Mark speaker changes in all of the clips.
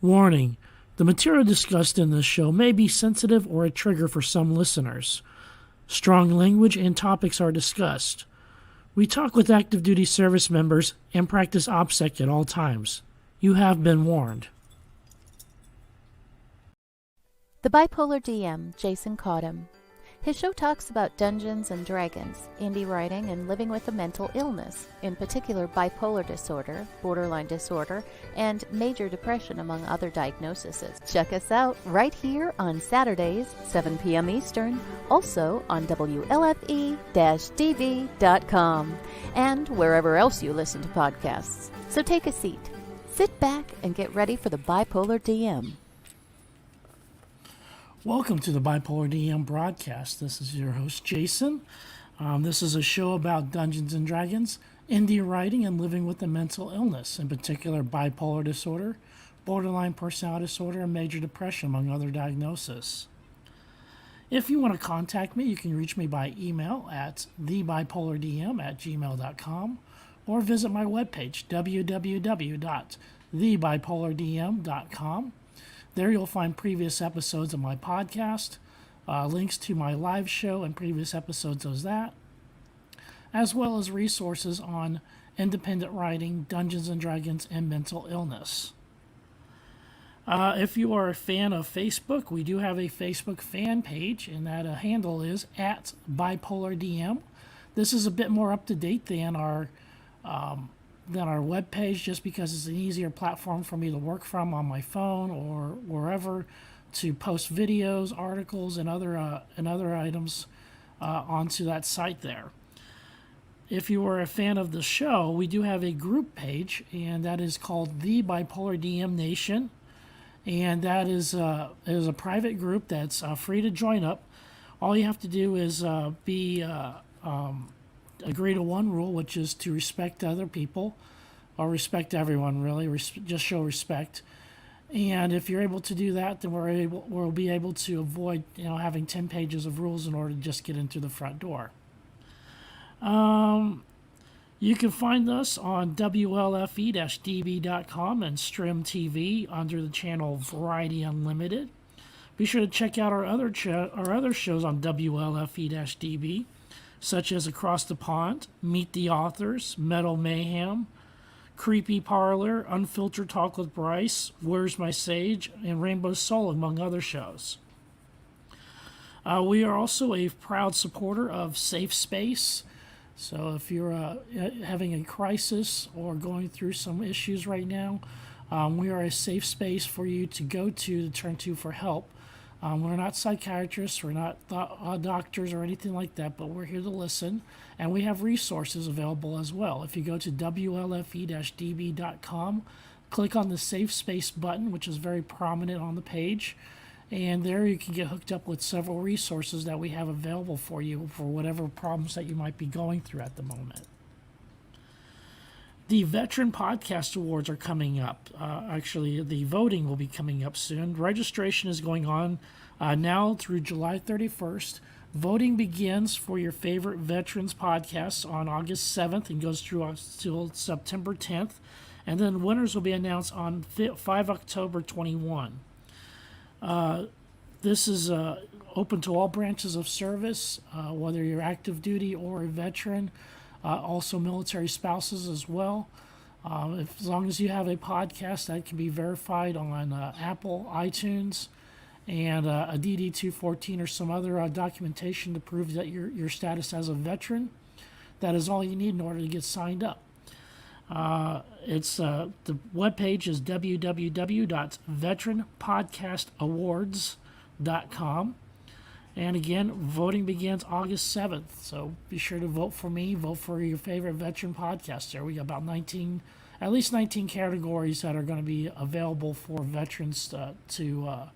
Speaker 1: Warning: the material discussed in this show may be sensitive or a trigger for some listeners. Strong language and topics are discussed. We talk with active duty service members and practice OPSEC at all times. You have been warned.
Speaker 2: The Bipolar DM, Jason Caughton. His show talks about Dungeons and Dragons, indie writing, and living with a mental illness, in particular bipolar disorder, borderline disorder, and major depression, among other diagnoses. Check us out right here on Saturdays, 7 p.m. Eastern, also on WLFE-DB.com, and wherever else you listen to podcasts. So take a seat, sit back, and get ready for the Bipolar DM.
Speaker 1: Welcome to the Bipolar DM broadcast. This is your host, Jason. This is a show about Dungeons and Dragons, indie writing, and living with a mental illness, in particular bipolar disorder, borderline personality disorder, and major depression, among other diagnoses. If you want to contact me, you can reach me by email at thebipolardm@gmail.com or visit my webpage, www.thebipolardm.com. There you'll find previous episodes of my podcast, links to my live show and previous episodes of that, as well as resources on independent writing, Dungeons and Dragons, and mental illness. If you are a fan of Facebook, we do have a Facebook fan page, and that handle is at BipolarDM. This is a bit more up to date than our web page, just because it's an easier platform for me to work from on my phone or wherever to post videos, articles, and other items onto that site there. If you are a fan of the show, we do have a group page, and that is called the Bipolar DM Nation, and that is a private group that's free to join up. All you have to do is agree to one rule, which is to respect other people, or respect everyone, really. Just show respect. And if you're able to do that, then we'll be able to avoid having 10 pages of rules in order to just get into the front door. You can find us on WLFE-DB.com and Strim TV under the channel Variety Unlimited. Be sure to check out our other shows on WLFE-DB, such as Across the Pond, Meet the Authors, Metal Mayhem, Creepy Parlor, Unfiltered Talk with Bryce, Where's My Sage, and Rainbow Soul, among other shows. We are also a proud supporter of Safe Space. So if you're having a crisis or going through some issues right now, we are a safe space for you to go to turn to for help. We're not psychiatrists, we're not doctors or anything like that, but we're here to listen, and we have resources available as well. If you go to WLFE-DB.com, click on the Safe Space button, which is very prominent on the page, and there you can get hooked up with several resources that we have available for you for whatever problems that you might be going through at the moment. The Veteran Podcast Awards are coming up. Actually, the voting will be coming up soon. Registration is going on now through July 31st. Voting begins for your favorite Veterans podcasts on August 7th and goes through until September 10th. And then winners will be announced on 5 October 21. This is open to all branches of service, whether you're active duty or a veteran. Also military spouses as well. As long as you have a podcast that can be verified on Apple, iTunes, and a DD-214 or some other documentation to prove that your status as a veteran, that is all you need in order to get signed up. The webpage is www.veteranpodcastawards.com. And again, voting begins August 7th, so be sure to vote for me. Vote for your favorite veteran podcaster. We got about at least 19 categories that are going to be available for veterans to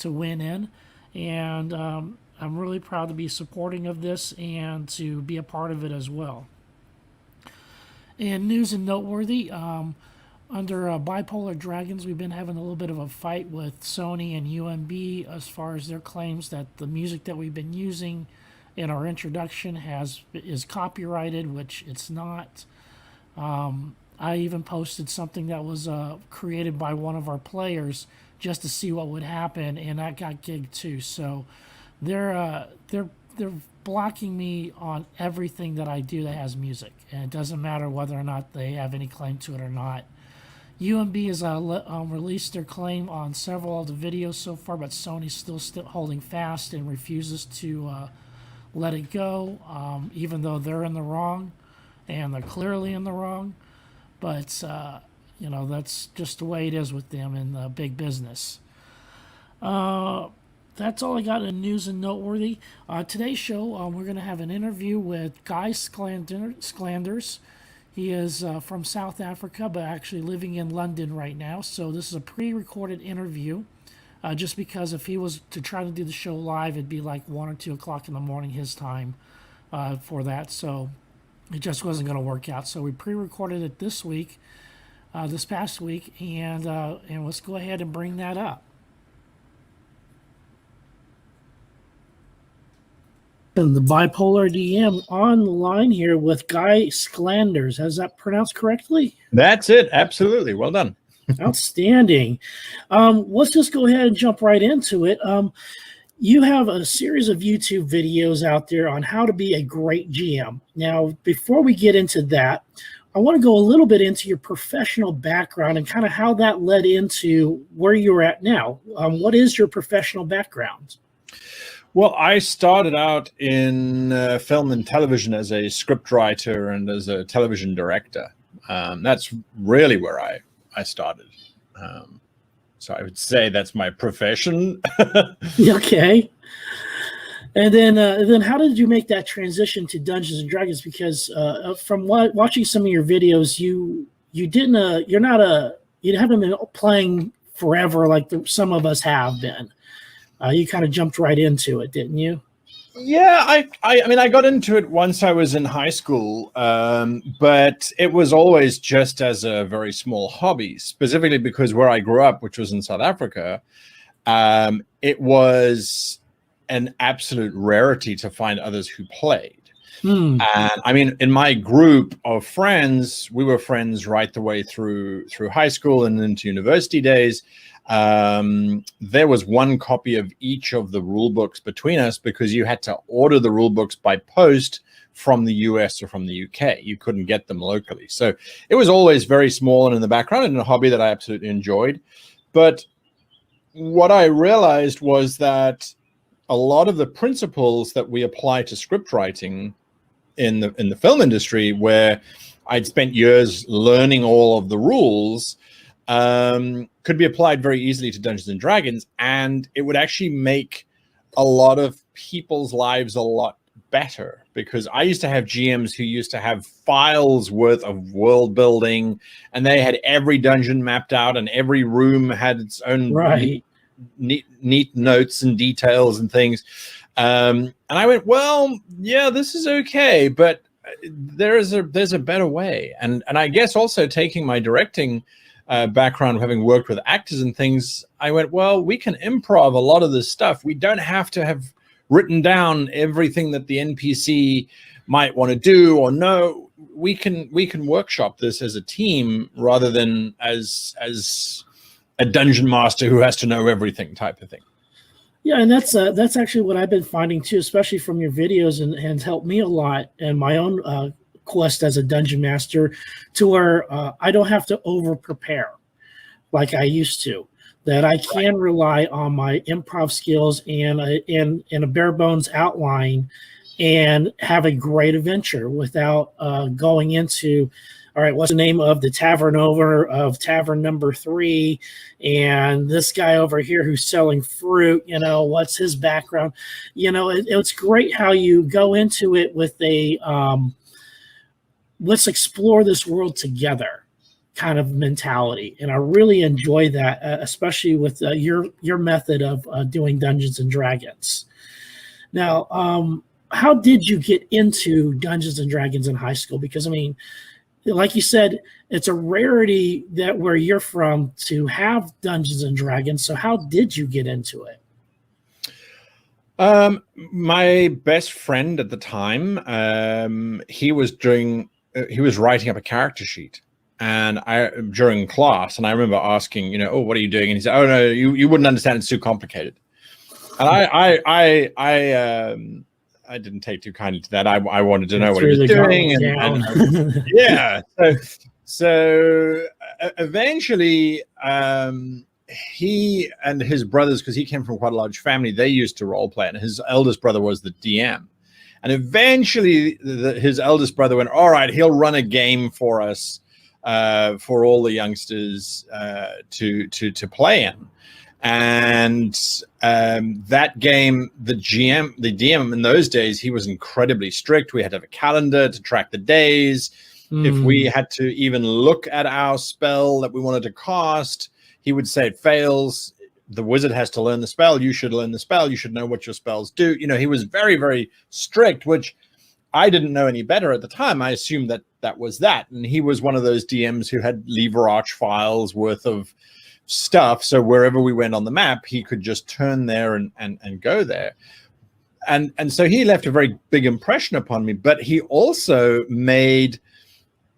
Speaker 1: win in. And I'm really proud to be supporting of this and to be a part of it as well. And news and noteworthy, under Bipolar Dragons, we've been having a little bit of a fight with Sony and UMB as far as their claims that the music that we've been using in our introduction is copyrighted, which it's not. I even posted something that was created by one of our players just to see what would happen, and that got gigged too. So they're blocking me on everything that I do that has music, and it doesn't matter whether or not they have any claim to it or not. UMB has released their claim on several of the videos so far, but Sony's still holding fast and refuses to let it go, even though they're in the wrong, and they're clearly in the wrong. But that's just the way it is with them in big business. That's all I got in news and noteworthy. Today's show, we're going to have an interview with Guy Sclanders. He is from South Africa, but actually living in London right now. So this is a pre-recorded interview, just because if he was to try to do the show live, it'd be like 1 or 2 o'clock in the morning his time for that. So it just wasn't going to work out. So we pre-recorded it this past week, and let's go ahead and bring that up. And the Bipolar DM on the line here with Guy Sclanders. Has that pronounced correctly?
Speaker 3: That's it. Absolutely. Well done.
Speaker 1: Outstanding. Let's just go ahead and jump right into it. You have a series of YouTube videos out there on how to be a great GM. Now, before we get into that, I want to go a little bit into your professional background and kind of how that led into where you're at now. What is your professional background?
Speaker 3: Well, I started out in film and television as a scriptwriter and as a television director. That's really where I started. So I would say that's my profession.
Speaker 1: Okay. And then how did you make that transition to Dungeons and Dragons? Because from watching some of your videos, you haven't been playing forever like some of us have been. You kind of jumped right into it, didn't you?
Speaker 3: Yeah, I mean, I got into it once I was in high school, but it was always just as a very small hobby, specifically because where I grew up, which was in South Africa, it was an absolute rarity to find others who played. And I mean, in my group of friends, we were friends right the way through high school and into university days. There was one copy of each of the rule books between us because you had to order the rule books by post from the US or from the UK. You couldn't get them locally. So it was always very small and in the background and a hobby that I absolutely enjoyed. But what I realized was that a lot of the principles that we apply to script writing in the film industry, where I'd spent years learning all of the rules, could be applied very easily to Dungeons and Dragons, and it would actually make a lot of people's lives a lot better, because I used to have GMs who used to have files worth of world building, and they had every dungeon mapped out and every room had its own neat notes and details and things. And I went, well, yeah, this is okay, but there's a better way. And I guess also taking my directing background, having worked with actors and things, I went, well, we can improv a lot of this stuff. We don't have to have written down everything that the NPC might want to do or know. We can workshop this as a team rather than as a dungeon master who has to know everything type of thing.
Speaker 1: Yeah, and that's actually what I've been finding too, especially from your videos, and helped me a lot in my own quest as a dungeon master, to where I don't have to over prepare like I used to. That I can rely on my improv skills and a bare bones outline, and have a great adventure without going into, all right, what's the name of the tavern of tavern number 3, and this guy over here who's selling fruit, what's his background? It's great how you go into it with a let's explore this world together kind of mentality, and I really enjoy that, especially with your method of doing Dungeons and Dragons. Now, how did you get into Dungeons and Dragons in high school? Because I mean, like you said, it's a rarity that where you're from to have Dungeons and Dragons. So how did you get into it?
Speaker 3: My best friend at the time, he was writing up a character sheet and I during class, and I remember asking, oh, what are you doing? And he said, oh no, you wouldn't understand. It's too complicated. And I didn't take too kindly to that. I wanted to know what he was doing, and yeah. So eventually, he and his brothers, because he came from quite a large family, they used to role play, and his eldest brother was the DM. And eventually, his eldest brother went, all right, he'll run a game for us, for all the youngsters to play in. And that game, the DM in those days, he was incredibly strict. We had to have a calendar to track the days. If we had to even look at our spell that we wanted to cast, he would say it fails. The wizard has to learn the spell. You should learn the spell. You should know what your spells do. He was very, very strict, which I didn't know any better at the time. I assumed that was that. And he was one of those DMs who had lever arch files worth of stuff. So wherever we went on the map, he could just turn there and go there. And so he left a very big impression upon me, but he also made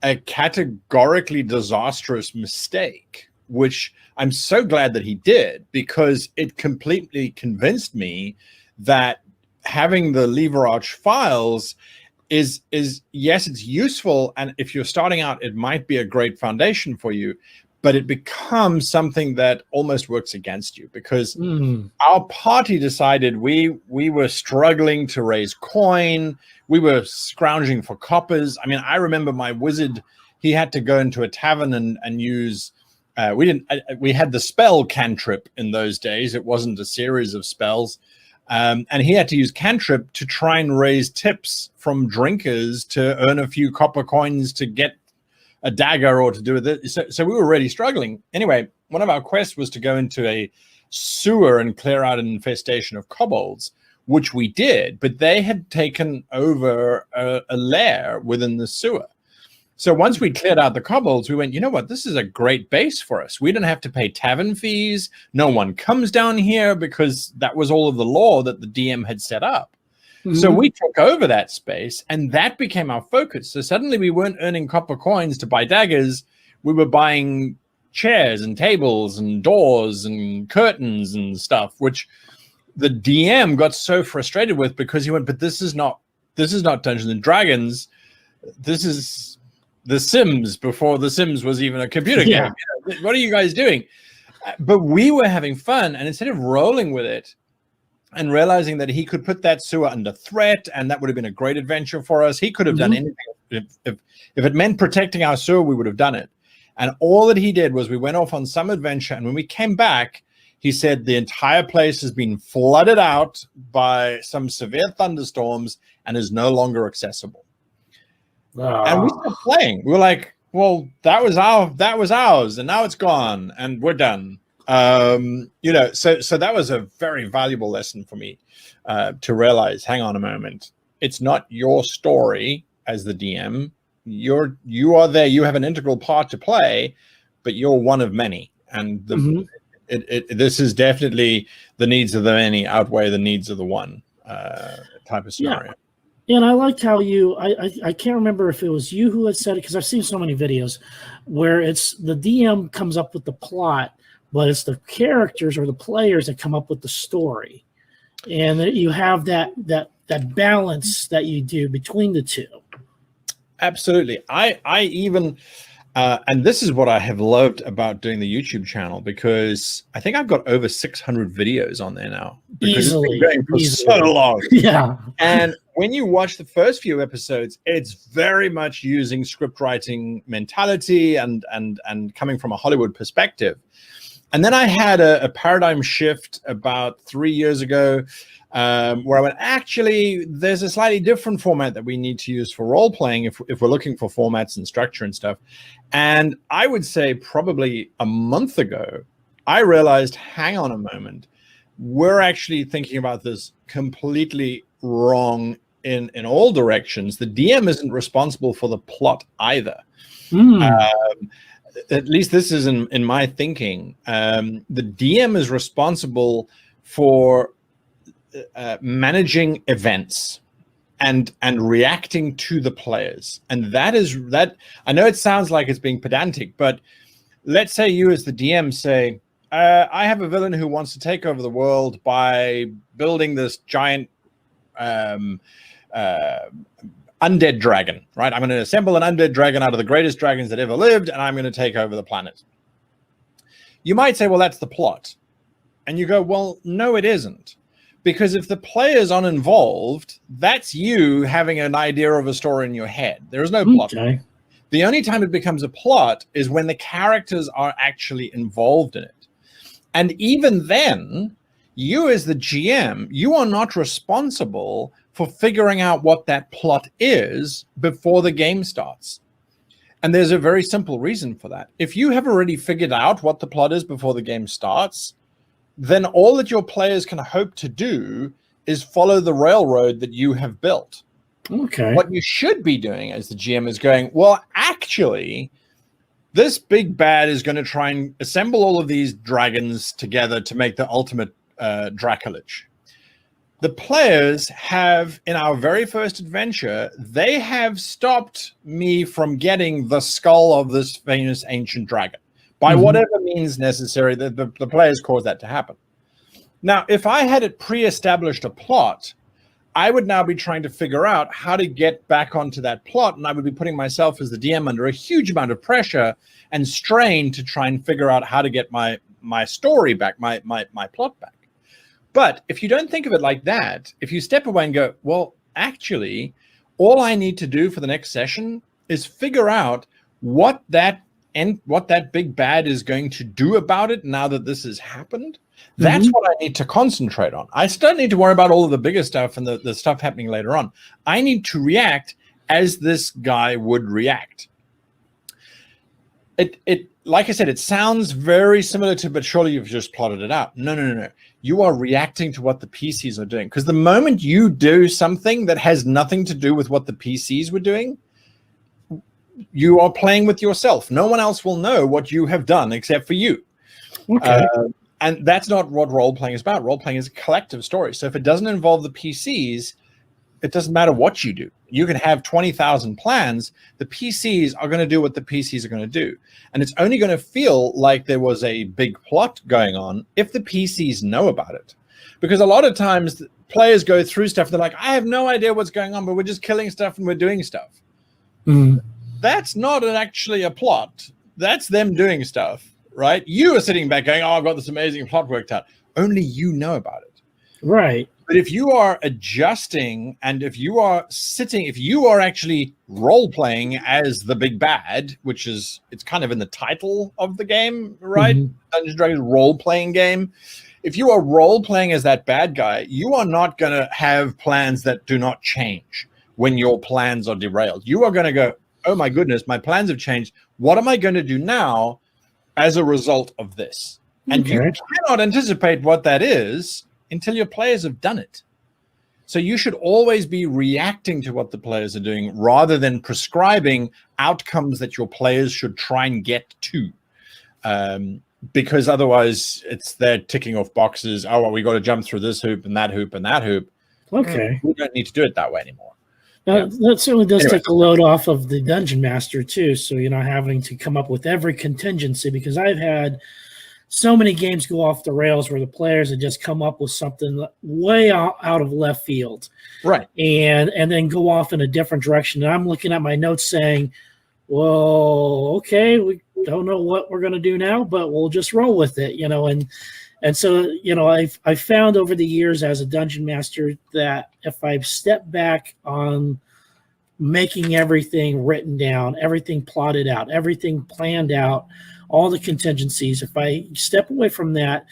Speaker 3: a categorically disastrous mistake, which I'm so glad that he did, because it completely convinced me that having the lever arch files is yes, it's useful, and if you're starting out, it might be a great foundation for you, but it becomes something that almost works against you, because our party decided we were struggling to raise coin. We were scrounging for coppers. I mean, I remember my wizard, he had to go into a tavern and use, we had the spell cantrip in those days. It wasn't a series of spells. And he had to use cantrip to try and raise tips from drinkers to earn a few copper coins to get a dagger or to do it. So we were really struggling. Anyway, one of our quests was to go into a sewer and clear out an infestation of kobolds, which we did, but they had taken over a lair within the sewer. So once we cleared out the kobolds, we went, you know what, this is a great base for us. We don't have to pay tavern fees. No one comes down here, because that was all of the law that the DM had set up. So we took over that space, and that became our focus. So suddenly we weren't earning copper coins to buy daggers. We were buying chairs and tables and doors and curtains and stuff, which the DM got so frustrated with, because he went, but this is not Dungeons and Dragons. This is The Sims, before The Sims was even a computer game. What are you guys doing? But we were having fun, and instead of rolling with it and realizing that he could put that sewer under threat, and that would have been a great adventure for us, he could have done anything. If it meant protecting our sewer, we would have done it. And all that he did was we went off on some adventure, and when we came back, he said the entire place has been flooded out by some severe thunderstorms and is no longer accessible. And we stopped playing. We were like, well, that was ours, and now it's gone, and we're done. So that was a very valuable lesson for me, to realize, hang on a moment, it's not your story as the DM. You are there, you have an integral part to play, but you're one of many. And this is definitely the needs of the many outweigh the needs of the one, type of scenario.
Speaker 1: Yeah. And I liked how I can't remember if it was you who had said it, because I've seen so many videos where it's the DM comes up with the plot, but it's the characters or the players that come up with the story. And that you have that balance that you do between the two.
Speaker 3: Absolutely. I even, and this is what I have loved about doing the YouTube channel, because I think I've got over 600 videos on there now.
Speaker 1: Easily.
Speaker 3: It's been going for so long.
Speaker 1: Yeah.
Speaker 3: And when you watch the first few episodes, it's very much using script writing mentality and coming from a Hollywood perspective. And then I had a paradigm shift about 3 years ago, where I went, actually, there's a slightly different format that we need to use for role playing if we're looking for formats and structure and stuff. And I would say probably a month ago, I realized, hang on a moment, we're actually thinking about this completely wrong in all directions. The DM isn't responsible for the plot either. At least this is in my thinking. The DM is responsible for managing events and reacting to the players. And that I know it sounds like it's being pedantic, but let's say you as the DM say, I have a villain who wants to take over the world by building this giant undead dragon, right? I'm going to assemble an undead dragon out of the greatest dragons that ever lived, and I'm going to take over the planet. You might say, well, that's the plot. And you go, well, no, it isn't. Because if the players aren't involved, that's you having an idea of a story in your head. There is no plot.
Speaker 1: Okay.
Speaker 3: The only time it becomes a plot is when the characters are actually involved in it. And even then, you as the GM, you are not responsible for figuring out what that plot is before the game starts. And there's a very simple reason for that. If you have already figured out what the plot is before the game starts, then all that your players can hope to do is follow the railroad that you have built.
Speaker 1: Okay.
Speaker 3: What you should be doing as the GM is going, well, actually, this big bad is going to try and assemble all of these dragons together to make the ultimate Draculich. The players have, in our very first adventure, they have stopped me from getting the skull of this famous ancient dragon. By whatever means necessary, the players caused that to happen. Now, if I had it pre-established a plot, I would now be trying to figure out how to get back onto that plot, and I would be putting myself as the DM under a huge amount of pressure and strain to try and figure out how to get my story back, my plot back. But if you don't think of it like that, if you step away and go, well, actually, all I need to do for the next session is figure out what that big bad is going to do about it now that this has happened. That's what I need to concentrate on. I still need to worry about all of the bigger stuff and the stuff happening later on. I need to react as this guy would react. It like I said, it sounds very similar to, but surely you've just plotted it out. No. You are reacting to what the PCs are doing. Because the moment you do something that has nothing to do with what the PCs were doing, you are playing with yourself. No one else will know what you have done except for you.
Speaker 1: Okay.
Speaker 3: And that's not what role-playing is about. Role-playing is a collective story. So if it doesn't involve the PCs, it doesn't matter what you do. You can have 20,000 plans. The PCs are going to do what the PCs are going to do. And it's only going to feel like there was a big plot going on if the PCs know about it. Because a lot of times players go through stuff. They're like, I have no idea what's going on, but we're just killing stuff and we're doing stuff. That's not actually a plot. That's them doing stuff, right? You are sitting back going, oh, I've got this amazing plot worked out. Only you know about it.
Speaker 1: Right.
Speaker 3: But if you are adjusting and if you are actually role-playing as the big bad, which is, it's kind of in the title of the game, right? Dungeons & Dragons role-playing game. If you are role-playing as that bad guy, you are not going to have plans that do not change when your plans are derailed. You are going to go, oh my goodness, my plans have changed. What am I going to do now as a result of this? And you cannot anticipate what that is until your players have done it. So you should always be reacting to what the players are doing rather than prescribing outcomes that your players should try and get to. Because otherwise they're ticking off boxes. Oh, well, we got to jump through this hoop and that hoop and that hoop.
Speaker 1: Okay.
Speaker 3: We don't need to do it that way anymore.
Speaker 1: That certainly does take a load off of the dungeon master too. So you're not having to come up with every contingency, because I've had so many games go off the rails where the players have just come up with something way out of left field,
Speaker 3: right? And
Speaker 1: then go off in a different direction. And I'm looking at my notes saying, well, okay, we don't know what we're going to do now, but we'll just roll with it, And so, I've found over the years as a dungeon master that if I step back on making everything written down, everything plotted out, everything planned out, all the contingencies, if I step away from that,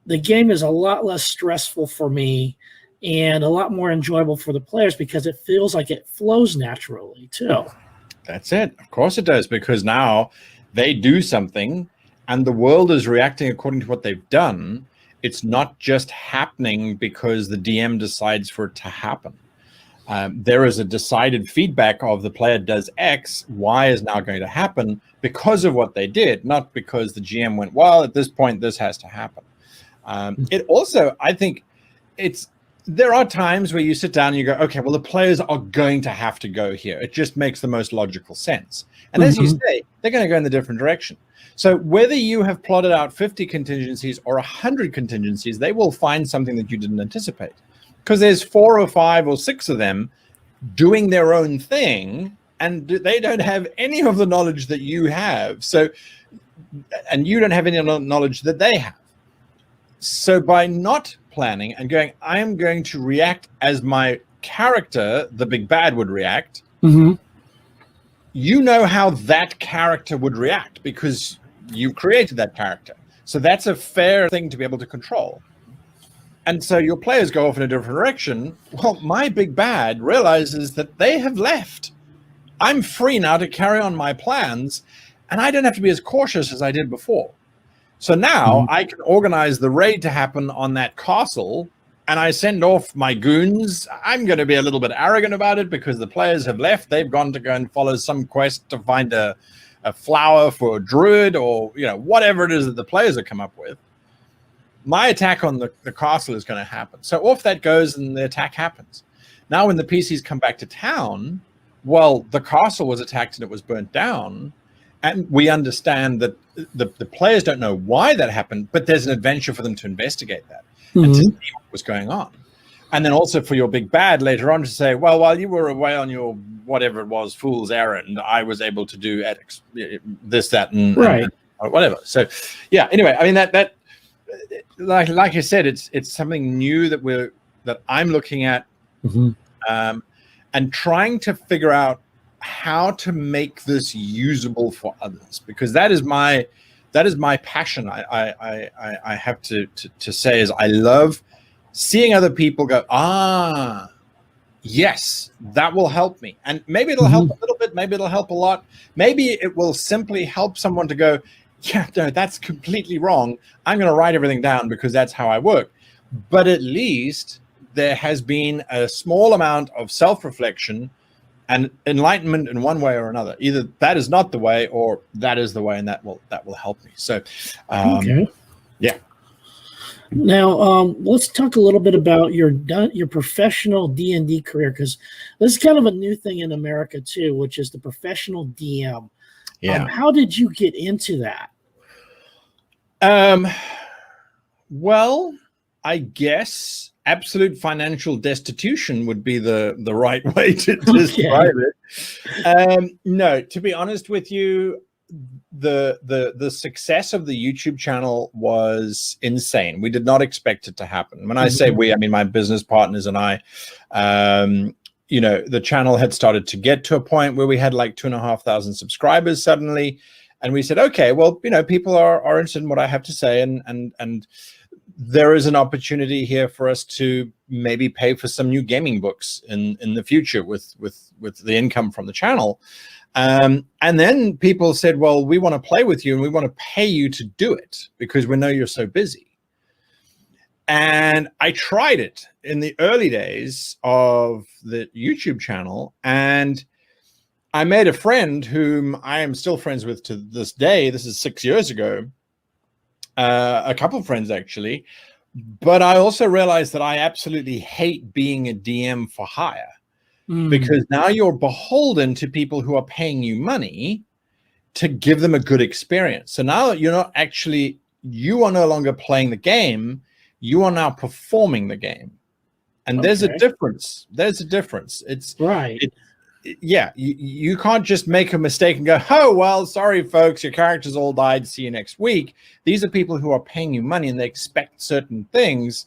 Speaker 1: the game is a lot less stressful for me and a lot more enjoyable for the players because it feels like it flows naturally too.
Speaker 3: That's it. Of course it does, because now they do something and the world is reacting according to what they've done. It's not just happening because the DM decides for it to happen. There is a decided feedback of the player does X, Y is now going to happen because of what they did, not because the GM went, well, at this point, this has to happen. It also, I think it's there are times where you sit down and you go, okay, well, the players are going to have to go here. It just makes the most logical sense. And as you say, they're going to go in the different direction. So whether you have plotted out 50 contingencies or 100 contingencies, they will find something that you didn't anticipate, because there's 4 or 5 or 6 of them doing their own thing, and they don't have any of the knowledge that you have. So, and you don't have any knowledge that they have. So by not planning and going, I am going to react as my character, the big bad, would react. You know how that character would react because you created that character. So that's a fair thing to be able to control. And so your players go off in a different direction. Well, my big bad realizes that they have left. I'm free now to carry on my plans, and I don't have to be as cautious as I did before. So now I can organize the raid to happen on that castle, and I send off my goons. I'm going to be a little bit arrogant about it because the players have left. They've gone to go and follow some quest to find a flower for a druid, or whatever it is that the players have come up with. My attack on the castle is going to happen. So off that goes, and the attack happens. Now when the PCs come back to town, well, the castle was attacked and it was burnt down. And we understand that the players don't know why that happened, but there's an adventure for them to investigate that and to see what was going on. And then also for your big bad later on to say, well, while you were away on your whatever it was, fool's errand, I was able to do this, that, and whatever. So, yeah. Anyway, I mean that like I said, it's something new that I'm looking at, and trying to figure out how to make this usable for others, because that is my passion. I have to say is I love seeing other people go, yes, that will help me. And maybe it'll help a little bit, maybe it'll help a lot. Maybe it will simply help someone to go, yeah, no, that's completely wrong. I'm going to write everything down because that's how I work. But at least there has been a small amount of self-reflection and enlightenment in one way or another. Either that is not the way, or that is the way, and that will help me. So, yeah.
Speaker 1: Now, let's talk a little bit about your professional D&D career, because this is kind of a new thing in America too, which is the professional DM.
Speaker 3: Yeah.
Speaker 1: How did you get into that?
Speaker 3: Well, I guess absolute financial destitution would be the right way to describe it. No, to be honest with you, the success of the YouTube channel was insane. We did not expect it to happen. When I say we, I mean my business partners and I. The channel had started to get to a point where we had like 2,500 subscribers suddenly, and we said, okay, well, people are interested in what I have to say, and there is an opportunity here for us to maybe pay for some new gaming books in the future with the income from the channel. And then people said, well, we want to play with you and we want to pay you to do it because we know you're so busy. And I tried it in the early days of the YouTube channel, and I made a friend whom I am still friends with to this day. This is 6 years ago. A couple of friends, actually. But I also realized that I absolutely hate being a DM for hire, because now you're beholden to people who are paying you money to give them a good experience. So now you are no longer playing the game. You are now performing the game. And there's a difference. There's a difference. It's
Speaker 1: right.
Speaker 3: You can't just make a mistake and go, oh, well, sorry, folks, your characters all died. See you next week. These are people who are paying you money, and they expect certain things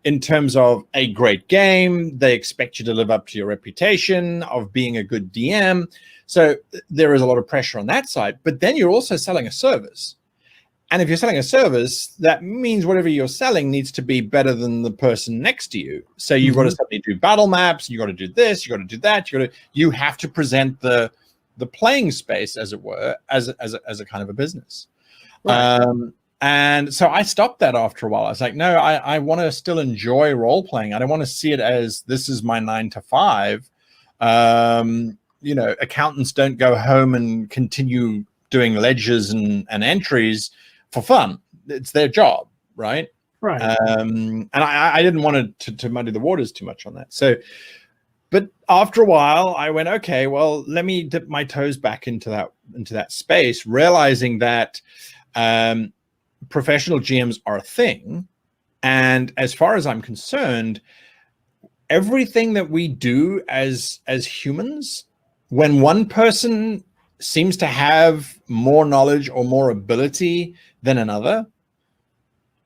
Speaker 3: in terms of a great game. They expect you to live up to your reputation of being a good DM. So there is a lot of pressure on that side. But then you're also selling a service. And if you're selling a service, that means whatever you're selling needs to be better than the person next to you. So you've got to suddenly do battle maps, you got to do this, you got to do that, you have to present the playing space, as it were, as a kind of a business. Right. And so I stopped that after a while. I was like, no, I want to still enjoy role playing. I don't want to see it as this is my 9 to 5. Accountants don't go home and continue doing ledgers and entries for fun. It's their job, right?
Speaker 1: Right.
Speaker 3: And I didn't want to muddy the waters too much on that. So, but after a while, I went, okay, well, let me dip my toes back into that space, realizing that professional GMs are a thing. And as far as I'm concerned, everything that we do as humans, when one person seems to have more knowledge or more ability than another,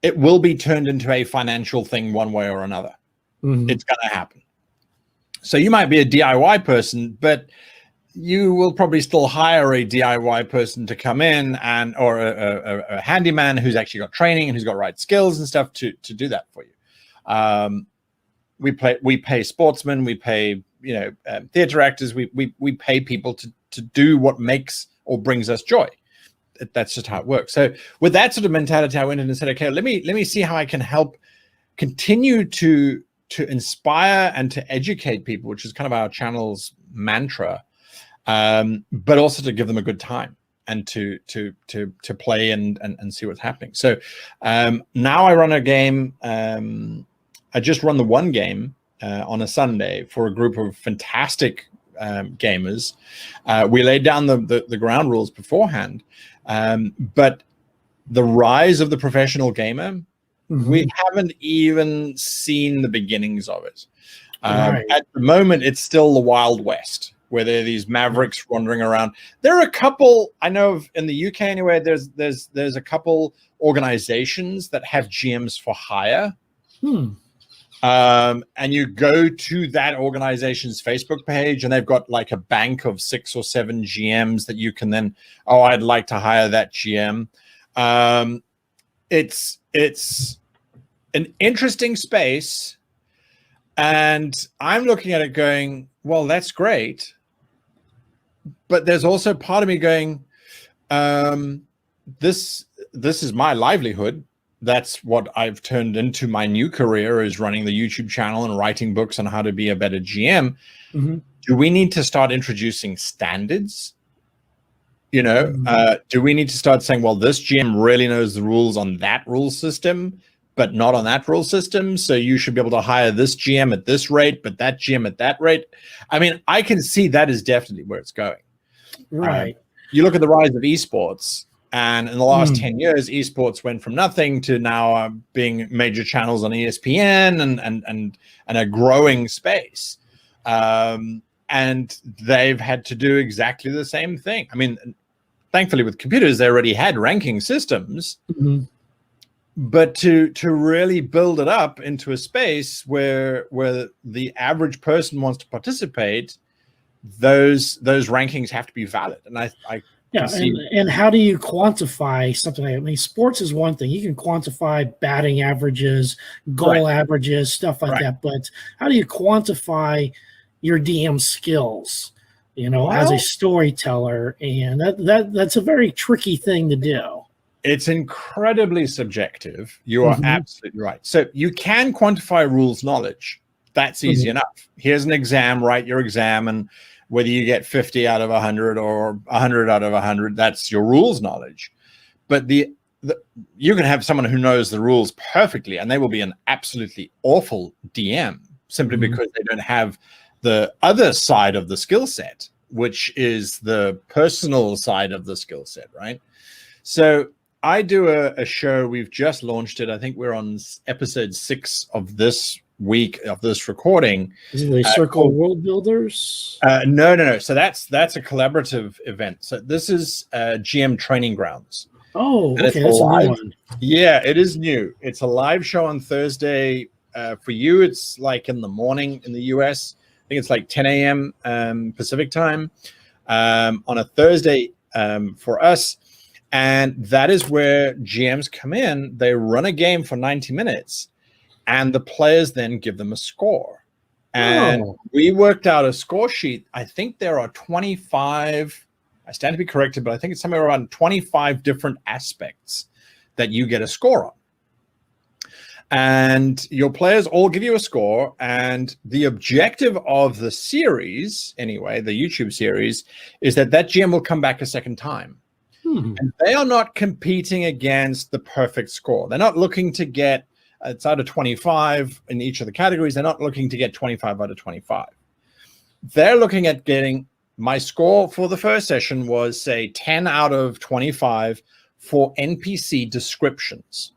Speaker 3: it will be turned into a financial thing one way or another.
Speaker 1: Mm-hmm.
Speaker 3: It's going to happen. So you might be a DIY person, but you will probably still hire a DIY person to come in or a handyman who's actually got training and who's got right skills and stuff to do that for you. We pay sportsmen, we pay theater actors, we pay people to do what makes or brings us joy. That's just how it works. So with that sort of mentality, I went in and said, okay, let me see how I can help continue to inspire and to educate people, which is kind of our channel's mantra, but also to give them a good time and to play and see what's happening. So now I run a game. I just run the one game on a Sunday for a group of fantastic gamers. We laid down the ground rules beforehand, but the rise of the professional gamer, we haven't even seen the beginnings of it.
Speaker 1: Right.
Speaker 3: At the moment, it's still the Wild West, where there are these mavericks wandering around. There are a couple, I know of, in the UK anyway, there's a couple organizations that have GMs for hire. And you go to that organization's Facebook page and they've got like a bank of 6 or 7 GMs that you can then, I'd like to hire that GM. It's an interesting space. And I'm looking at it going, well, that's great. But there's also part of me going, this is my livelihood. That's what I've turned into my new career, is running the YouTube channel and writing books on how to be a better GM. Do we need to start introducing standards? Do we need to start saying, well, this GM really knows the rules on that rule system, but not on that rule system. So you should be able to hire this GM at this rate, but that GM at that rate. I mean, I can see that is definitely where it's going.
Speaker 1: Right.
Speaker 3: You look at the rise of esports. And in the last 10 years, esports went from nothing to now being major channels on ESPN and a growing space. And they've had to do exactly the same thing. I mean, thankfully with computers, they already had ranking systems. But to really build it up into a space where the average person wants to participate, those rankings have to be valid. And I
Speaker 1: yeah, and how do you quantify something like that? I mean, sports is one thing. You can quantify batting averages, goal averages, stuff like that. But how do you quantify your DM skills, as a storyteller? And that's a very tricky thing to do.
Speaker 3: It's incredibly subjective. You are absolutely right. So you can quantify rules knowledge. That's easy enough. Here's an exam, write your exam, and whether you get 50 out of 100 or 100 out of 100, that's your rules knowledge. But you can have someone who knows the rules perfectly, and they will be an absolutely awful DM simply because they don't have the other side of the skill set, which is the personal side of the skill set, right? So I do a show. We've just launched it. I think we're on episode 6 of this week of this recording.
Speaker 1: Is it a Circle World Builders?
Speaker 3: No. So that's a collaborative event. So this is GM Training Grounds.
Speaker 1: Oh, okay, that's a new one.
Speaker 3: Yeah, it is new. It's a live show on Thursday. For you, it's like in the morning in the US. I think it's like 10 a.m. Pacific time on a Thursday for us. And that is where GMs come in. They run a game for 90 minutes. And the players then give them a score. And we worked out a score sheet. I think there are 25, I stand to be corrected, but I think it's somewhere around 25 different aspects that you get a score on. And your players all give you a score. And the objective of the series, anyway, the YouTube series, is that GM will come back a second time. And they are not competing against the perfect score. They're not looking to get It's out of 25 in each of the categories. They're not looking to get 25 out of 25. They're looking at getting, my score for the first session was, say, 10 out of 25 for NPC descriptions.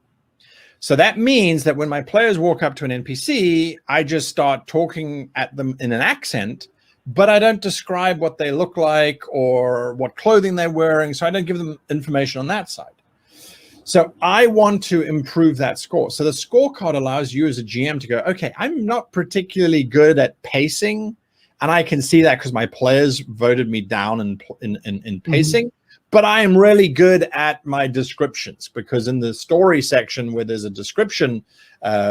Speaker 3: So that means that when my players walk up to an NPC, I just start talking at them in an accent, but I don't describe what they look like or what clothing they're wearing. So I don't give them information on that side. So I want to improve that score. So the scorecard allows you as a GM to go, okay, I'm not particularly good at pacing. And I can see that because my players voted me down in pacing. But I am really good at my descriptions, because in the story section where there's a description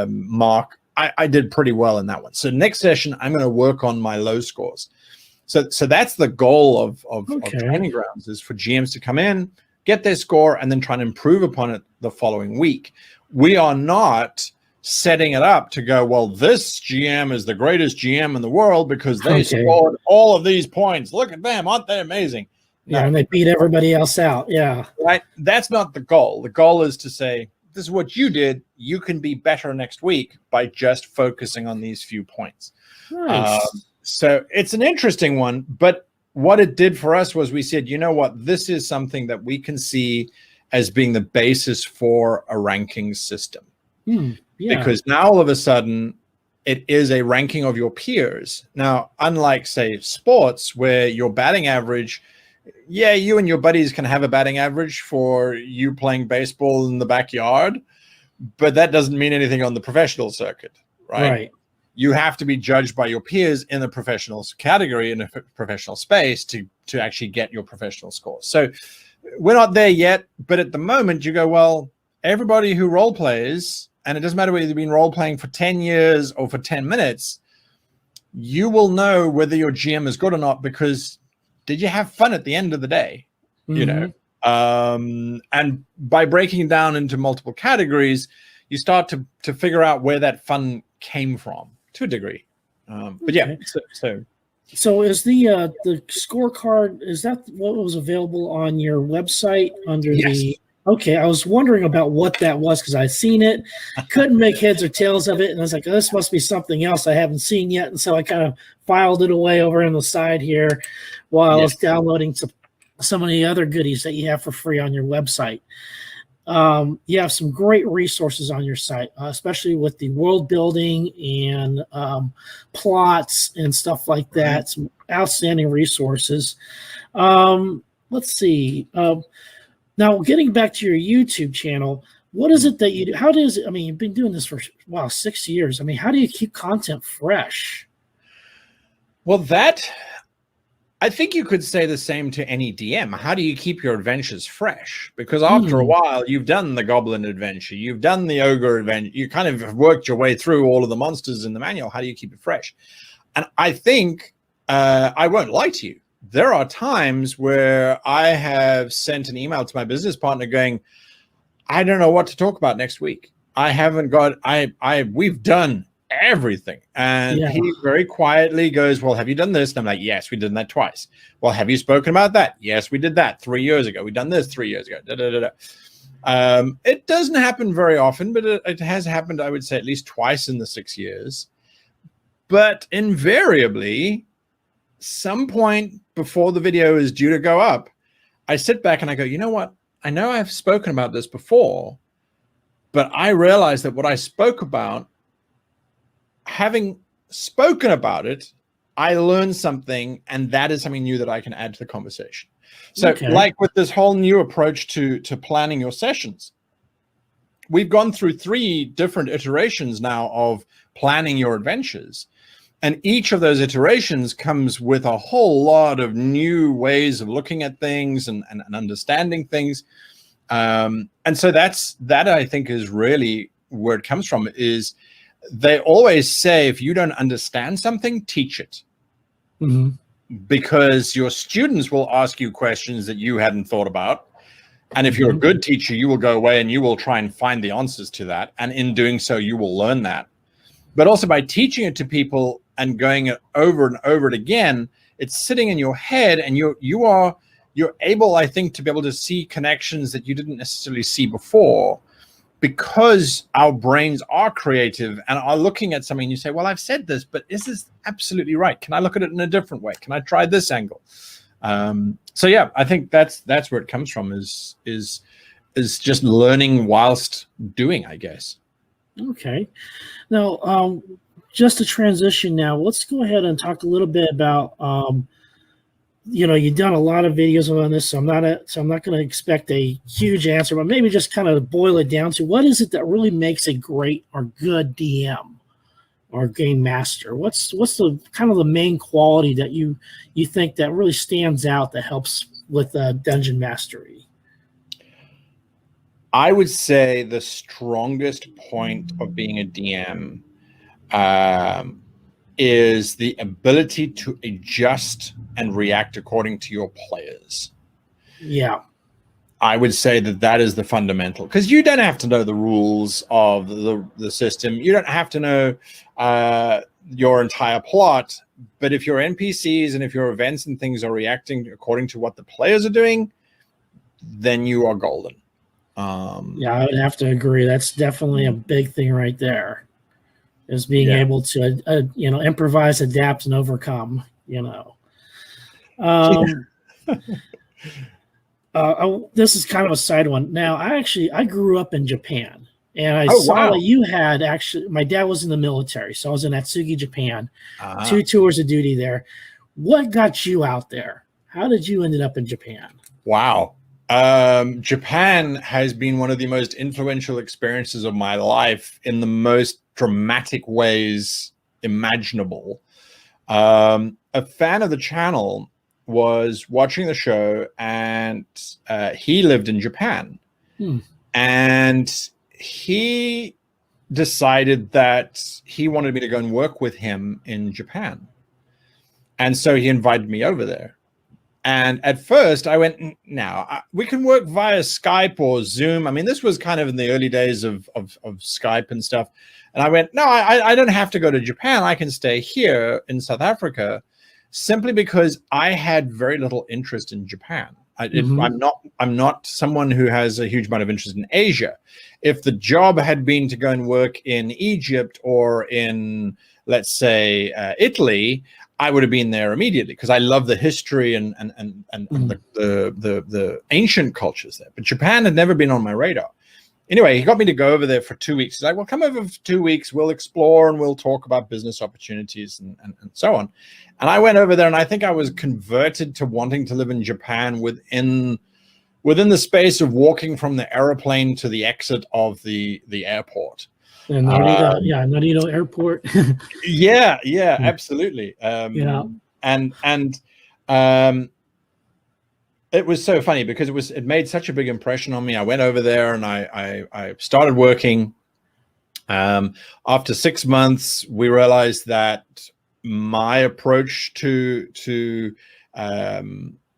Speaker 3: mark, I did pretty well in that one. So next session, I'm going to work on my low scores. So that's the goal of Training Grounds, is for GMs to come in, get their score, and then try and improve upon it the following week. We are not setting it up to go, well, this GM is the greatest GM in the world because they scored all of these points. Look at them. Aren't they amazing?
Speaker 1: No. Yeah, and they beat everybody else out. Yeah.
Speaker 3: Right. That's not the goal. The goal is to say, this is what you did. You can be better next week by just focusing on these few points.
Speaker 1: Nice.
Speaker 3: So it's an interesting one. But what it did for us was we said, you know what? This is something that we can see as being the basis for a ranking system. Because now all of a sudden, it is a ranking of your peers. Now, unlike, say, sports, where your batting average, you and your buddies can have a batting average for you playing baseball in the backyard, but that doesn't mean anything on the professional circuit, right? You have to be judged by your peers in the professional category, in a professional space, to actually get your professional score. So we're not there yet, but at the moment you go, well, everybody who role plays, and it doesn't matter whether you've been role playing for 10 years or for 10 minutes, you will know whether your GM is good or not, because did you have fun at the end of the day? You know, and by breaking down into multiple categories, you start to figure out where that fun came from to a degree. But yeah,
Speaker 1: so is the scorecard, is that what was available on your website under the? Okay, I was wondering about what that was, because I'd seen it, couldn't make heads or tails of it, and I was like, oh, this must be something else I haven't seen yet, and so I kind of filed it away over on the side here while I was downloading some of the other goodies that you have for free on your website. You have some great resources on your site, especially with the world building and plots and stuff like that. Some outstanding resources. Let's see. Now, getting back to your YouTube channel, what is it that you do? How does it? I mean, you've been doing this for 6 years. I mean, how do you keep content fresh?
Speaker 3: Well, I think you could say the same to any DM. How do you keep your adventures fresh? Because after a while, you've done the Goblin adventure, you've done the Ogre adventure, you kind of have worked your way through all of the monsters in the manual. How do you keep it fresh? And I think, I won't lie to you, there are times where I have sent an email to my business partner going, I don't know what to talk about next week. I haven't got, we've done everything. And he very quietly goes, well, have you done this? And I'm like, yes, we did that twice. Well, have you spoken about that? Yes, we did that 3 years ago. We've done this 3 years ago. It doesn't happen very often, but it has happened, I would say, at least twice in the 6 years. But invariably, some point before the video is due to go up, I sit back and I go, you know what? I know I've spoken about this before, but I realize that what I spoke about, having spoken about it, I learned something, and that is something new that I can add to the conversation. So like with this whole new approach to planning your sessions, we've gone through 3 different iterations now of planning your adventures. And each of those iterations comes with a whole lot of new ways of looking at things and understanding things. And so that I think is really where it comes from. Is they always say, if you don't understand something, teach it. Because your students will ask you questions that you hadn't thought about. And if you're a good teacher, you will go away and you will try and find the answers to that. And in doing so, you will learn that. But also by teaching it to people and going it over and over it again, it's sitting in your head, and you're able, I think, to be able to see connections that you didn't necessarily see before, because our brains are creative and are looking at something, you say, well, I've said this, but is this absolutely right? Can I look at it in a different way? Can I try this angle? So yeah, I think that's where it comes from, is just learning whilst doing, I guess.
Speaker 1: Okay. Now, just to transition now, let's go ahead and talk a little bit about, you've done a lot of videos on this, so I'm not going to expect a huge answer, but maybe just kind of boil it down to what is it that really makes a great or good DM or game master? What's the kind of the main quality that you think that really stands out that helps with dungeon mastery?
Speaker 3: I would say the strongest point of being a DM is the ability to adjust and react according to your players.
Speaker 1: Yeah.
Speaker 3: I would say that is the fundamental, because you don't have to know the rules of the system. You don't have to know your entire plot. But if your NPCs and if your events and things are reacting according to what the players are doing, then you are golden.
Speaker 1: Yeah, I would have to agree. That's definitely a big thing right there, is being able to, improvise, adapt, and overcome, This is kind of a side one. Now, I grew up in Japan, and I saw that you had my dad was in the military, so I was in Atsugi, Japan, 2 tours of duty there. What got you out there? How did you end up in Japan?
Speaker 3: Wow. Japan has been one of the most influential experiences of my life in the most dramatic ways imaginable. A fan of the channel was watching the show, and he lived in Japan. And he decided that he wanted me to go and work with him in Japan. And so he invited me over there. And at first I went, now we can work via Skype or Zoom. I mean, this was kind of in the early days of Skype and stuff. And I went, no, I don't have to go to Japan. I can stay here in South Africa, simply because I had very little interest in Japan. I'm not someone who has a huge amount of interest in Asia. If the job had been to go and work in Egypt or in, let's say, Italy, I would have been there immediately, because I love the history and the ancient cultures there. But Japan had never been on my radar. Anyway, he got me to go over there for 2 weeks. He's like, well, come over for 2 weeks. We'll explore and we'll talk about business opportunities and so on. And I went over there, and I think I was converted to wanting to live in Japan within the space of walking from the airplane to the exit of the airport.
Speaker 1: And Narita Airport.
Speaker 3: yeah, absolutely. It was so funny because it made such a big impression on me. I went over there and I started working. After 6 months, we realized that my approach to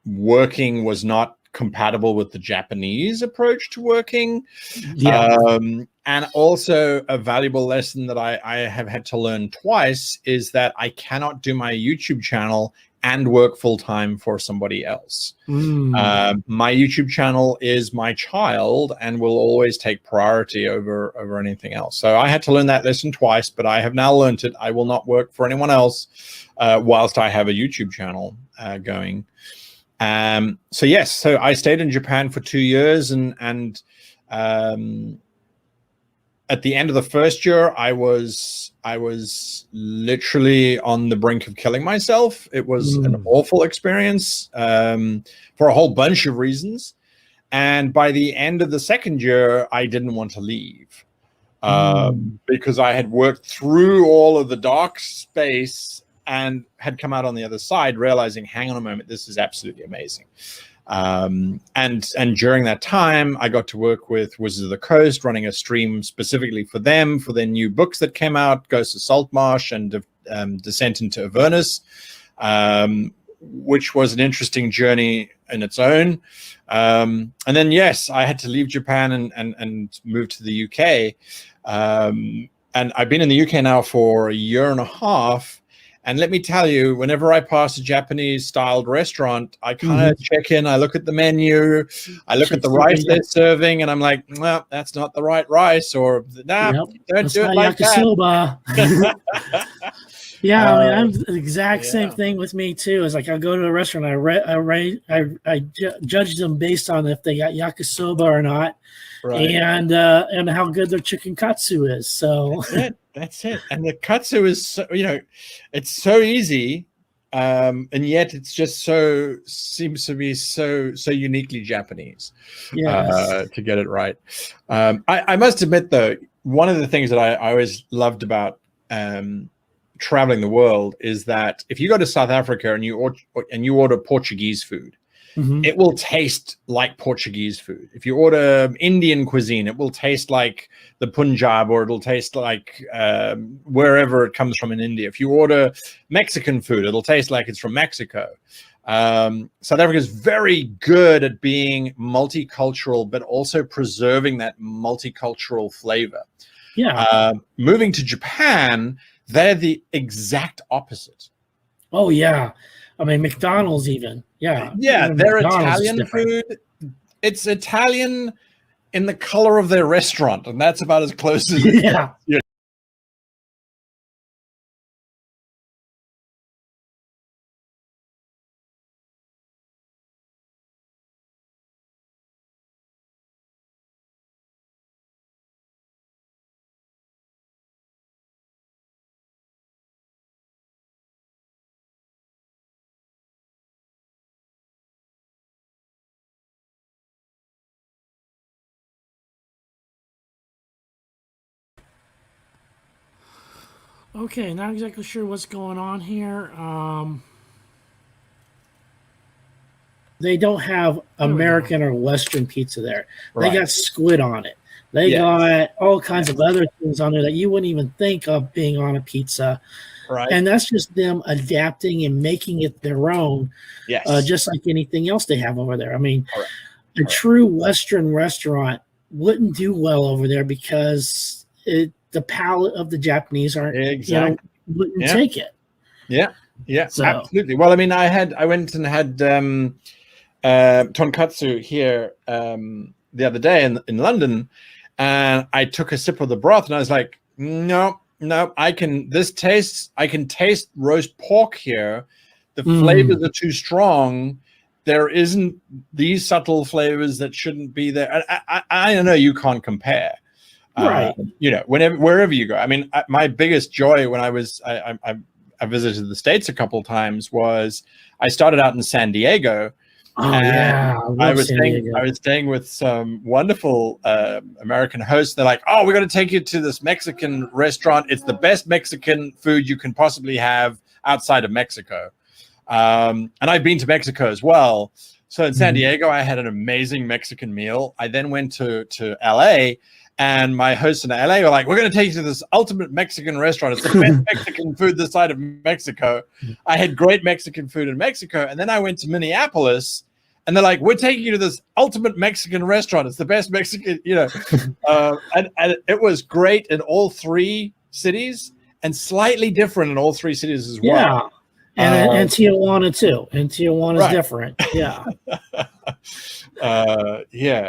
Speaker 3: working was not compatible with the Japanese approach to working. And also a valuable lesson that I have had to learn twice is that I cannot do my YouTube channel and work full-time for somebody else. My YouTube channel is my child and will always take priority over anything else. So I had to learn that lesson twice, but I have now learned it. I will not work for anyone else whilst I have a YouTube channel going. So I stayed in Japan for 2 years, and at the end of the first year, I was literally on the brink of killing myself. It was an awful experience for a whole bunch of reasons. And by the end of the second year, I didn't want to leave because I had worked through all of the dark space and had come out on the other side, realizing, hang on a moment, this is absolutely amazing. And during that time, I got to work with Wizards of the Coast, running a stream specifically for them, for their new books that came out, Ghosts of Saltmarsh and Descent into Avernus, which was an interesting journey in its own. And then, yes, I had to leave Japan and move to the UK. And I've been in the UK now for a year and a half. And let me tell you, whenever I pass a Japanese-styled restaurant, I kind of check in. I look at the menu. I look at the rice they're serving, and I'm like, well, that's not the right rice. Or, nah, don't do it like
Speaker 1: yakisoba.
Speaker 3: that.
Speaker 1: Yeah, I mean, I'm the exact same thing with me too. It's like I go to a restaurant, I judge them based on if they got yakisoba or not,
Speaker 3: right.
Speaker 1: and how good their chicken katsu is. So
Speaker 3: that's it. And the katsu is so, it's so easy, and yet it's just seems to be so uniquely Japanese.
Speaker 1: Yes.
Speaker 3: To get it right. I must admit though, one of the things that I always loved about traveling the world is that if you go to South Africa and you order Portuguese food, it will taste like Portuguese food. If you order Indian cuisine, it will taste like the Punjab, or it'll taste like wherever it comes from in India. If you order Mexican food, it'll taste like it's from Mexico. South Africa is very good at being multicultural, but also preserving that multicultural flavor.
Speaker 1: Yeah.
Speaker 3: Moving to Japan, they're the exact opposite.
Speaker 1: Oh yeah, I mean McDonald's even. Yeah.
Speaker 3: Yeah, their Italian food. It's Italian in the color of their restaurant, and that's about as close as
Speaker 1: yeah. Okay, not exactly sure what's going on here. They don't have American or Western pizza there. Right. They got squid on it. They got all kinds of other things on there that you wouldn't even think of being on a pizza.
Speaker 3: Right.
Speaker 1: And that's just them adapting and making it their own.
Speaker 3: Yes.
Speaker 1: Just like anything else they have over there. I mean, a true Western restaurant wouldn't do well over there because the palate of the Japanese aren't wouldn't take it.
Speaker 3: Yeah, so. Absolutely. Well, I mean, I went and had tonkatsu here the other day in London, and I took a sip of the broth, and I was like, no, I can taste roast pork here. The flavors are too strong. There isn't these subtle flavors that shouldn't be there. I don't know. You can't compare.
Speaker 1: Right.
Speaker 3: Wherever you go. I mean, my biggest joy when I visited the States a couple of times was I started out in San Diego.
Speaker 1: Oh yeah,
Speaker 3: I was staying with some wonderful American hosts. They're like, "Oh, we're going to take you to this Mexican restaurant. It's the best Mexican food you can possibly have outside of Mexico." And I've been to Mexico as well. So in San Diego, I had an amazing Mexican meal. I then went to LA. And my hosts in LA were like, we're going to take you to this ultimate Mexican restaurant. It's the best Mexican food this side of Mexico. I had great Mexican food in Mexico. And then I went to Minneapolis, and they're like, we're taking you to this ultimate Mexican restaurant. It's the best Mexican, and it was great in all three cities and slightly different in all three cities as well.
Speaker 1: Yeah. And Tijuana too. And Tijuana is different. Yeah.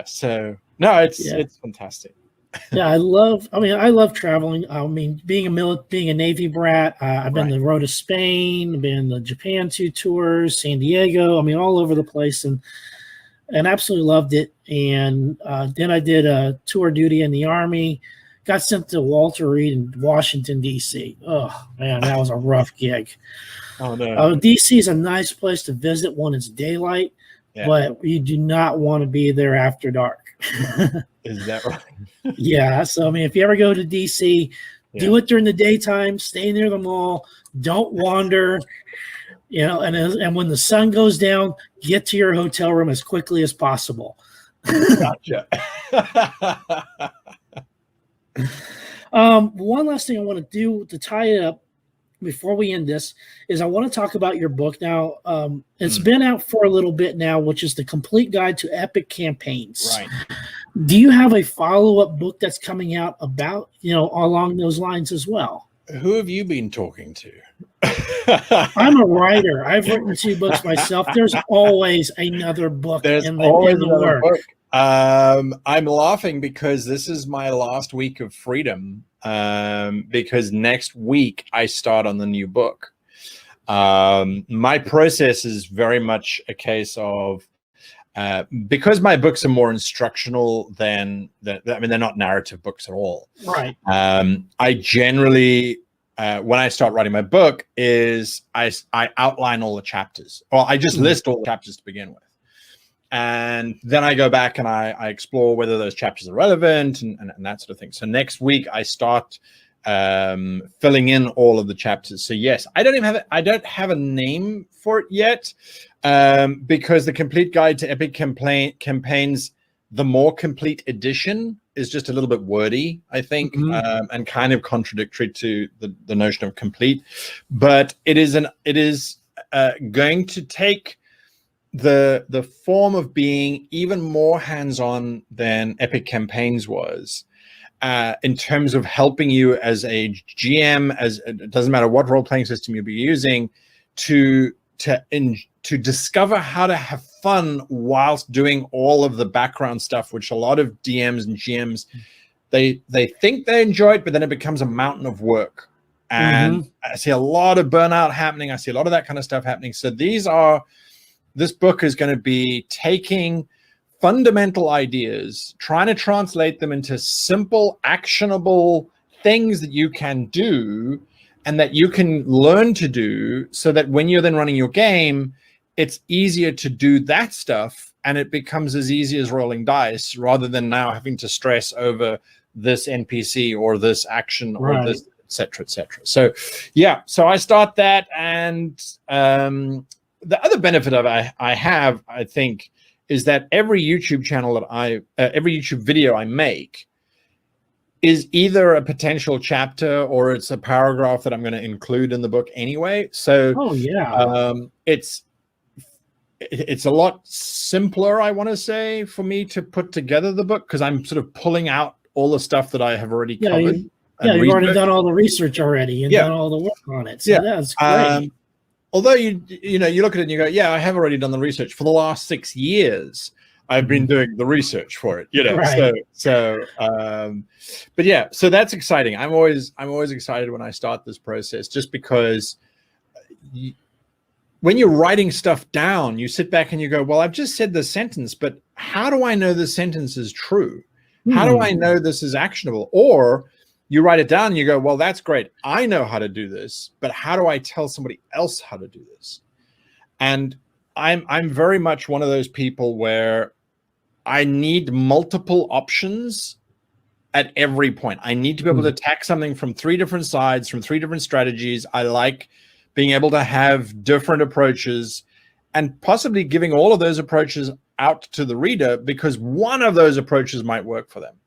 Speaker 3: So no, it's fantastic.
Speaker 1: Yeah, I love traveling. I mean, being a Navy brat, I've been the road to Spain, been to Japan 2 tours, San Diego. I mean, all over the place, and absolutely loved it. And then I did a tour duty in the Army. Got sent to Walter Reed in Washington D.C. Oh man, that was a rough gig.
Speaker 3: Oh no.
Speaker 1: D.C. is a nice place to visit when it's daylight, but you do not want to be there after dark.
Speaker 3: Is that right?
Speaker 1: Yeah. So, I mean, if you ever go to DC, do it during the daytime, stay near the mall, don't wander, and when the sun goes down, get to your hotel room as quickly as possible.
Speaker 3: Gotcha.
Speaker 1: One last thing I want to do to tie it up before we end this is I want to talk about your book now. It's been out for a little bit now, which is The Complete Guide to Epic Campaigns.
Speaker 3: Right.
Speaker 1: Do you have a follow-up book that's coming out about, along those lines as well?
Speaker 3: Who have you been talking to?
Speaker 1: I'm a writer. I've written 2 books myself. There's always another book
Speaker 3: There's
Speaker 1: in
Speaker 3: always
Speaker 1: the
Speaker 3: another
Speaker 1: work.
Speaker 3: book. I'm laughing because this is my last week of freedom. Because next week I start on the new book. My process is very much a case of because my books are more instructional than I mean, they're not narrative books at all.
Speaker 1: Right.
Speaker 3: I generally when I start writing my book is I outline all the chapters, or I just list all the chapters to begin with. And then I go back and I explore whether those chapters are relevant and that sort of thing. So next week I start filling in all of the chapters. So yes, I don't have a name for it yet, because the complete guide to epic campaigns, the more complete edition, is just a little bit wordy, I think, and kind of contradictory to the notion of complete. But it is going to take the form of being even more hands-on than Epic Campaigns was, in terms of helping you as a GM, as it doesn't matter what role-playing system you'll be using, to discover how to have fun whilst doing all of the background stuff, which a lot of DMs and GMs, they think they enjoy it, but then it becomes a mountain of work. And I see a lot of burnout happening. I see a lot of that kind of stuff happening. So this book is going to be taking fundamental ideas, trying to translate them into simple, actionable things that you can do and that you can learn to do, so that when you're then running your game, it's easier to do that stuff and it becomes as easy as rolling dice, rather than now having to stress over this NPC or this action or this, et cetera, et cetera. So yeah, so I start that, and the other benefit of I have, I think, is that every YouTube channel that every YouTube video I make is either a potential chapter or it's a paragraph that I'm going to include in the book anyway. So it's a lot simpler, I want to say, for me to put together the book, because I'm sort of pulling out all the stuff that I have already covered.
Speaker 1: You've already done all the research already and done all the work on it. So that's great.
Speaker 3: Although you look at it and you go, yeah, I have already done the research. For the last 6 years, I've been doing the research for it, but yeah, so that's exciting. I'm always excited when I start this process, just because when you're writing stuff down, you sit back and you go, well, I've just said this sentence, but how do I know this sentence is true? How do I know this is actionable? Or you write it down and you go, well, that's great. I know how to do this, but how do I tell somebody else how to do this? And I'm very much one of those people where I need multiple options at every point. I need to be able to attack something from 3 different sides, from 3 different strategies. I like being able to have different approaches, and possibly giving all of those approaches out to the reader, because one of those approaches might work for them.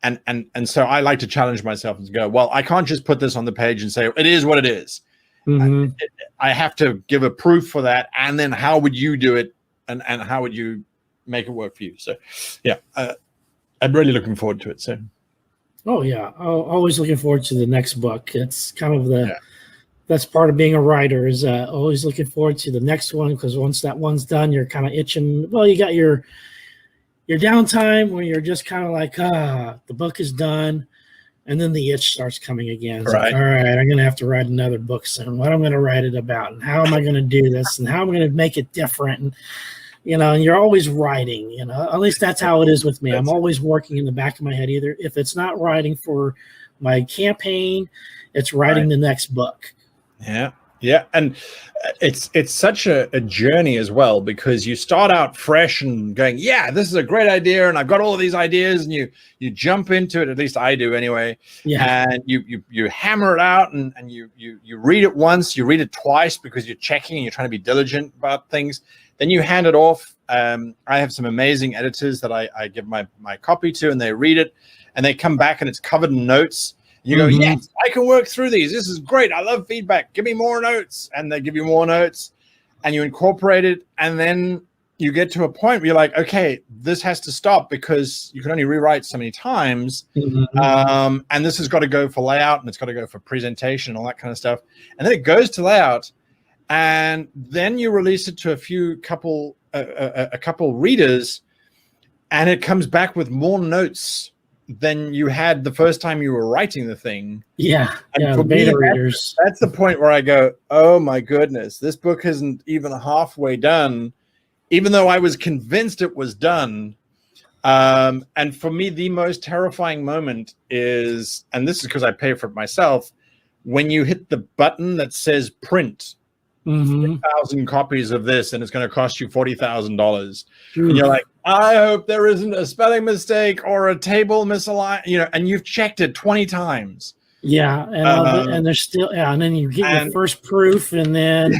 Speaker 3: And so I like to challenge myself and go, well, I can't just put this on the page and say, it is what it is. I have to give a proof for that. And then how would you do it? And how would you make it work for you? So yeah, I'm really looking forward to it. So.
Speaker 1: Oh yeah. Always looking forward to the next book. It's kind of that's part of being a writer, is always looking forward to the next one. Because once that one's done, you're kind of itching. Well, you got your downtime where you're just kind of like, the book is done. And then the itch starts coming again. It's like, all right, I'm going to have to write another book soon. What I'm going to write it about, and how am I going to do this, and how I'm going to make it different. And, and you're always writing, at least that's how it is with me. I'm always working in the back of my head. Either if it's not writing for my campaign, it's writing the next book. Yeah.
Speaker 3: Yeah, and it's such a journey as well, because you start out fresh and going, yeah, this is a great idea, and I've got all of these ideas, and you jump into it. At least I do anyway. Yeah. And you hammer it out, and you read it once, you read it twice, because you're checking and you're trying to be diligent about things. Then you hand it off. I have some amazing editors that I give my copy to, and they read it, and they come back and it's covered in notes. You go, yes, I can work through these. This is great. I love feedback. Give me more notes. And they give you more notes, and you incorporate it. And then you get to a point where you're like, okay, this has to stop because you can only rewrite so many times. And this has got to go for layout and it's got to go for presentation and all that kind of stuff. And then it goes to layout, and then you release it to a couple readers, and it comes back with more notes than you had the first time you were writing the thing.
Speaker 1: Yeah,
Speaker 3: and
Speaker 1: for beta readers.
Speaker 3: That's the point where I go, oh my goodness, this book isn't even halfway done, even though I was convinced it was done. And for me, the most terrifying moment is, and this is because I pay for it myself, when you hit the button that says print, 1,000 copies of this, and it's going to cost you $40,000. And you're like, I hope there isn't a spelling mistake or a table misaligned, and you've checked it 20 times.
Speaker 1: Yeah, and there's still, and then you get your first proof, and then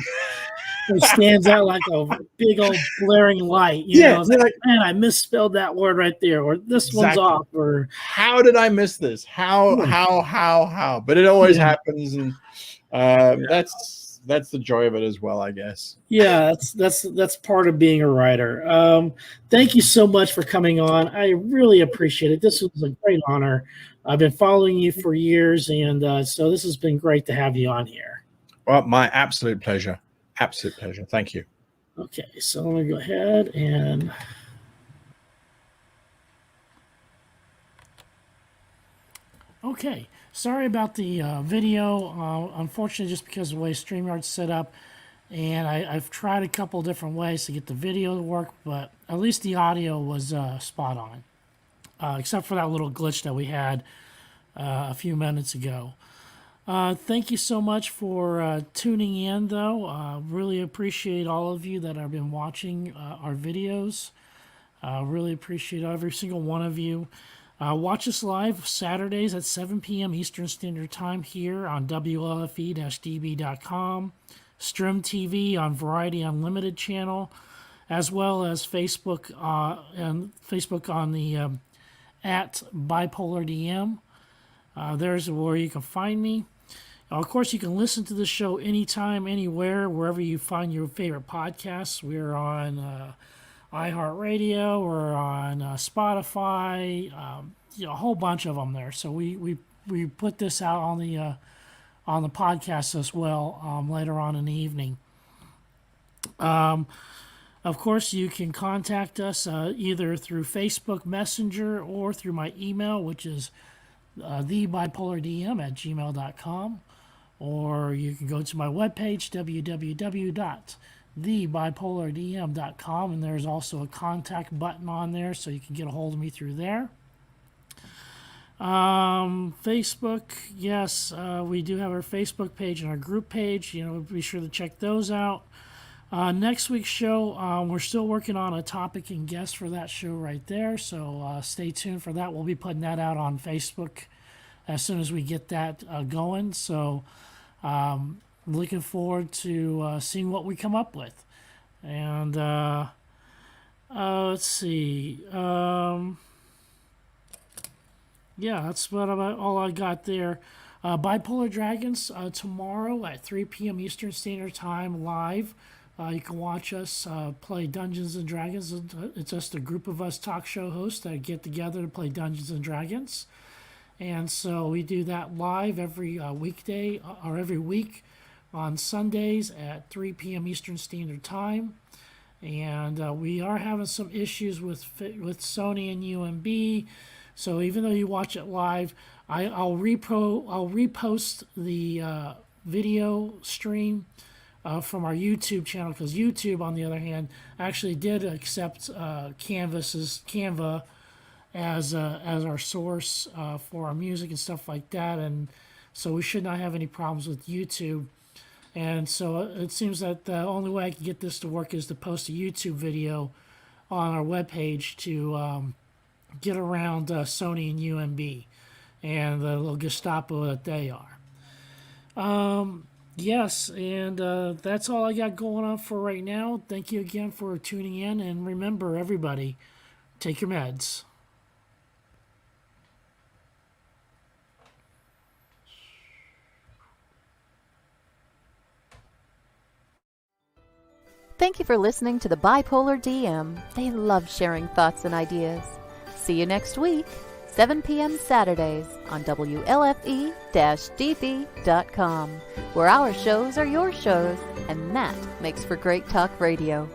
Speaker 1: it stands out like a big old blaring light. You know, like, man, I misspelled that word right there, or this one's off, or
Speaker 3: how did I miss this? How? But it always happens, and that's the joy of it as well, I guess.
Speaker 1: Yeah, that's part of being a writer. Thank you so much for coming on. I really appreciate it. This was a great honor. I've been following you for years, and so this has been great to have you on here.
Speaker 3: Well, my absolute pleasure. Absolute pleasure. Thank you.
Speaker 1: Okay, so let me go ahead and okay. Sorry about the video. Unfortunately, just because of the way StreamYard's set up, and I've tried a couple different ways to get the video to work, but at least the audio was spot on, except for that little glitch that we had a few minutes ago. Thank you so much for tuning in, though. Really appreciate all of you that have been watching our videos. Really appreciate every single one of you. Watch us live Saturdays at 7 p.m. Eastern Standard Time here on WLFE-DB.com, Stream TV on Variety Unlimited channel, as well as Facebook and Facebook on the at Bipolar DM. There's where you can find me. Of course, you can listen to the show anytime, anywhere, wherever you find your favorite podcasts. We're on iHeartRadio, we're on Spotify, a whole bunch of them there. So we put this out on the podcast as well later on in the evening. Of course, you can contact us either through Facebook Messenger or through my email, which is thebipolardm@gmail.com, or you can go to my webpage, www.thebipolardm.com, and there's also a contact button on there, so you can get a hold of me through there. Facebook, yes, we do have our Facebook page and our group page. Be sure to check those out. Next week's show, we're still working on a topic and guest for that show right there, so stay tuned for that. We'll be putting that out on Facebook as soon as we get that going. So looking forward to seeing what we come up with. And let's see. Yeah, that's about all I got there. Bipolar Dragons tomorrow at 3 p.m. Eastern Standard Time live. You can watch us play Dungeons and Dragons. It's just a group of us talk show hosts that get together to play Dungeons and Dragons. And so we do that live every weekday or every week on Sundays at 3 p.m. Eastern Standard Time. And we are having some issues with Sony and UMB. So even though you watch it live, I'll repost the video stream from our YouTube channel, because YouTube, on the other hand, actually did accept Canva as our source for our music and stuff like that, and so we should not have any problems with YouTube. And so it seems that the only way I can get this to work is to post a YouTube video on our webpage to get around Sony and UMB and the little Gestapo that they are. Yes, and that's all I got going on for right now. Thank you again for tuning in, and remember, everybody, take your meds.
Speaker 2: Thank you for listening to the Bipolar DM. They love sharing thoughts and ideas. See you next week, 7 p.m. Saturdays on WLFE-DB.com, where our shows are your shows, and that makes for great talk radio.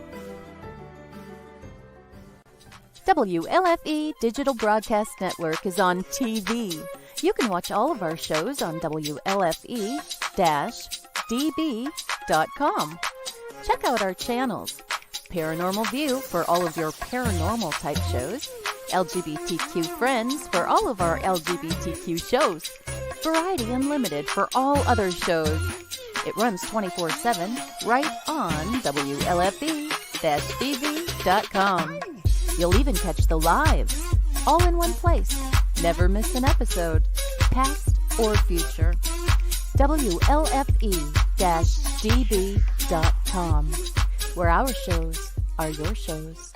Speaker 2: WLFE Digital Broadcast Network is on TV. You can watch all of our shows on WLFE-DB.com. Check out our channels: Paranormal View for all of your paranormal type shows, LGBTQ Friends for all of our LGBTQ shows, Variety Unlimited for all other shows. It runs 24/7 right on WLFE-DB.com. You'll even catch the lives, all in one place. Never miss an episode, past or future. WLFE-DB.com, where our shows are your shows.